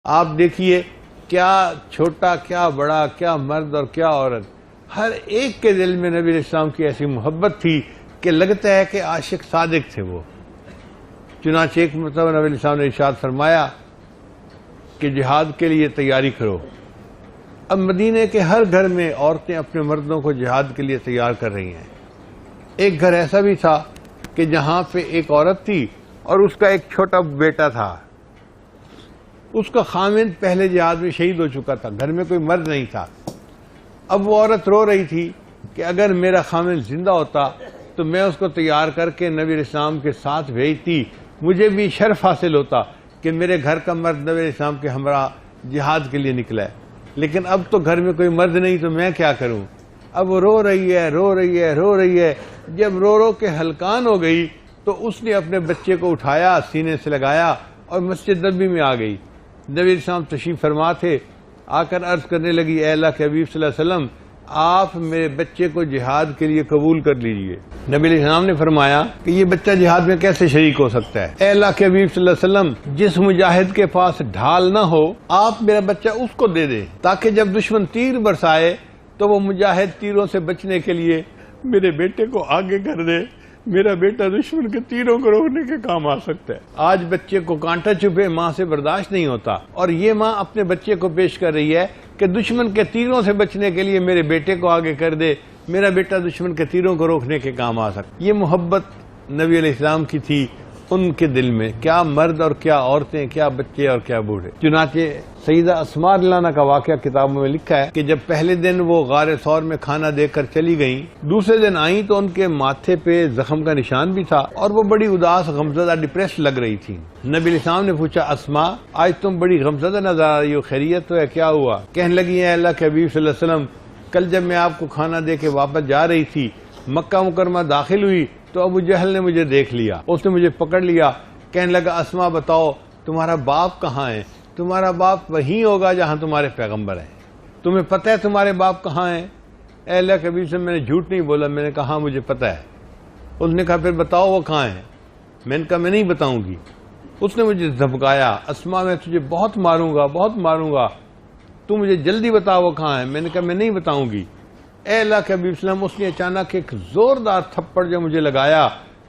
آپ دیکھیے کیا چھوٹا کیا بڑا، کیا مرد اور کیا عورت، ہر ایک کے دل میں نبی علیہ السلام کی ایسی محبت تھی کہ لگتا ہے کہ عاشق صادق تھے وہ۔ چنانچہ ایک مرتبہ نبی علیہ السلام نے ارشاد فرمایا کہ جہاد کے لیے تیاری کرو۔ اب مدینے کے ہر گھر میں عورتیں اپنے مردوں کو جہاد کے لیے تیار کر رہی ہیں۔ ایک گھر ایسا بھی تھا کہ جہاں پہ ایک عورت تھی اور اس کا ایک چھوٹا بیٹا تھا۔ اس کا خامند پہلے جہاد میں شہید ہو چکا تھا، گھر میں کوئی مرد نہیں تھا۔ اب وہ عورت رو رہی تھی کہ اگر میرا خامند زندہ ہوتا تو میں اس کو تیار کر کے نبی علیہ السلام کے ساتھ بھیجتی، مجھے بھی شرف حاصل ہوتا کہ میرے گھر کا مرد نبی علیہ السلام کے ہمراہ جہاد کے لیے نکلا ہے۔ لیکن اب تو گھر میں کوئی مرد نہیں تو میں کیا کروں؟ اب وہ رو رہی ہے۔ جب رو رو کے ہلکان ہو گئی تو اس نے اپنے بچے کو اٹھایا، سینے سے لگایا اور مسجد نبوی میں آ گئی۔ نبی علیہ السلام تشریف فرما تھے، آ کر عرض کرنے لگی، اے اللہ کے حبیب صلی اللہ علیہ وسلم، آپ میرے بچے کو جہاد کے لیے قبول کر لیجئے۔ نبی علیہ السلام نے فرمایا کہ یہ بچہ جہاد میں کیسے شریک ہو سکتا ہے؟ اے اللہ کے حبیب صلی اللہ علیہ وسلم، جس مجاہد کے پاس ڈھال نہ ہو آپ میرا بچہ اس کو دے دیں، تاکہ جب دشمن تیر برسائے تو وہ مجاہد تیروں سے بچنے کے لیے میرے بیٹے کو آگے کر دے، میرا بیٹا دشمن کے تیروں کو روکنے کے کام آ سکتا ہے۔ آج بچے کو کانٹا چبھے ماں سے برداشت نہیں ہوتا، اور یہ ماں اپنے بچے کو پیش کر رہی ہے کہ دشمن کے تیروں سے بچنے کے لیے میرے بیٹے کو آگے کر دے، میرا بیٹا دشمن کے تیروں کو روکنے کے کام آ سکتا ہے۔ یہ محبت نبی علیہ السلام کی تھی ان کے دل میں، کیا مرد اور کیا عورتیں، کیا بچے اور کیا بوڑھے۔ چنانچہ سیدہ اسماء رضی اللہ عنہا کا واقعہ کتابوں میں لکھا ہے کہ جب پہلے دن وہ غار ثور میں کھانا دے کر چلی گئیں، دوسرے دن آئیں تو ان کے ماتھے پہ زخم کا نشان بھی تھا اور وہ بڑی اداس، غمزدہ، ڈپریس لگ رہی تھی۔ نبی علیہ السلام نے پوچھا، اسماء آج تم بڑی غمزدہ نظر آ رہی ہو، خیریت تو ہے، کیا ہوا؟ کہنے لگی، اے اللہ کے حبیب صلی اللہ علیہ وسلم، کل جب میں آپ کو کھانا دے کے واپس جا رہی تھی، مکہ مکرمہ داخل ہوئی تو ابو جہل نے مجھے دیکھ لیا، اس نے مجھے پکڑ لیا، کہنے لگا، اسماء بتاؤ تمہارا باپ کہاں ہے؟ تمہارا باپ وہیں ہوگا جہاں تمہارے پیغمبر ہیں، تمہیں پتہ ہے تمہارے باپ کہاں ہیں؟ اے اللہ کے حبیب سے میں نے جھوٹ نہیں بولا، میں نے کہا مجھے پتہ ہے۔ اس نے کہا پھر بتاؤ وہ کہاں ہیں؟ میں نے کہا میں نہیں بتاؤں گی۔ اس نے مجھے دھمکایا، اسماء میں تجھے بہت ماروں گا، تو مجھے جلدی بتا وہ کہاں ہے۔ میں نے کہا میں نہیں بتاؤں گی۔ اے اللہ کے حبیب صلی اللہ علیہ وسلم، اس نے اچانک ایک زوردار تھپڑ جو مجھے لگایا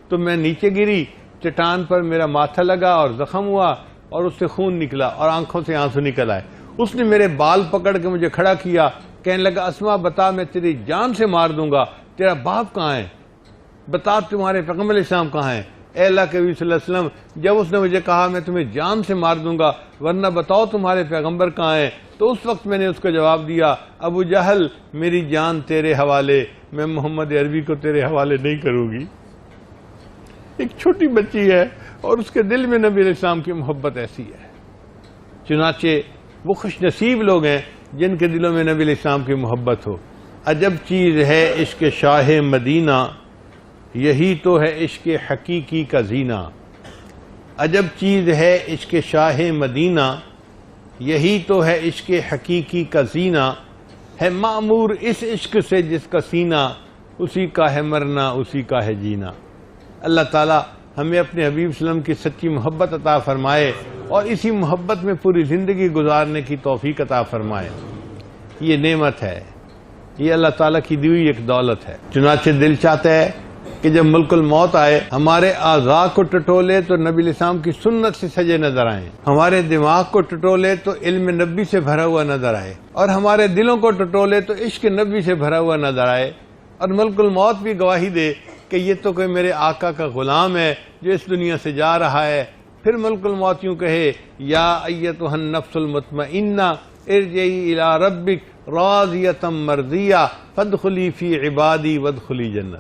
تو میں نیچے گری، چٹان پر میرا ماتھا لگا اور زخم ہوا اور اس سے خون نکلا اور آنکھوں سے آنسو نکل آئے۔ اس نے میرے بال پکڑ کے مجھے کھڑا کیا، کہنے لگا، اسماء بتا، میں تیری جان سے مار دوں گا، تیرا باپ کہاں ہے؟ بتا تمہارے پیغمبر علیہ السلام کہاں ہیں؟ اے اللہ کے حبیب صلی اللہ علیہ وسلم، جب اس نے مجھے کہا میں تمہیں جان سے مار دوں گا ورنہ بتاؤ تمہارے پیغمبر کہاں ہیں، تو اس وقت میں نے اس کو جواب دیا، ابو جہل میری جان تیرے حوالے، میں محمد عربی کو تیرے حوالے نہیں کروں گی۔ ایک چھوٹی بچی ہے اور اس کے دل میں نبی علیہ السلام کی محبت ایسی ہے۔ چنانچہ وہ خوش نصیب لوگ ہیں جن کے دلوں میں نبی علیہ السلام کی محبت ہو۔ عجب چیز ہے عشق شاہ مدینہ، یہی تو ہے عشق حقیقی کا زینہ۔ عجب چیز ہے عشق شاہ مدینہ، یہی تو ہے عشق حقیقی کا زینہ، ہے معمور اس عشق سے جس کا سینہ، اسی کا ہے مرنا اسی کا ہے جینا۔ اللہ تعالی ہمیں اپنے حبیب صلی اللہ علیہ وسلم کی سچی محبت عطا فرمائے اور اسی محبت میں پوری زندگی گزارنے کی توفیق عطا فرمائے۔ یہ نعمت ہے، یہ اللہ تعالیٰ کی دی ہوئی ایک دولت ہے۔ چنانچہ دل چاہتا ہے کہ جب ملک الموت آئے، ہمارے اعضاء کو ٹٹولے تو نبی علیہ السلام کی سنت سے سجے نظر آئیں، ہمارے دماغ کو ٹٹولے تو علم نبی سے بھرا ہوا نظر آئے، اور ہمارے دلوں کو ٹٹولے تو عشق نبی سے بھرا ہوا نظر آئے، اور ملک الموت بھی گواہی دے کہ یہ تو کوئی میرے آقا کا غلام ہے جو اس دنیا سے جا رہا ہے۔ پھر ملک الموت یوں کہے، یا ایتھا النفس المطمئنہ ارجعی الی ربک راضیۃ مرضیہ فادخلی فی عبادی وادخلی جنت۔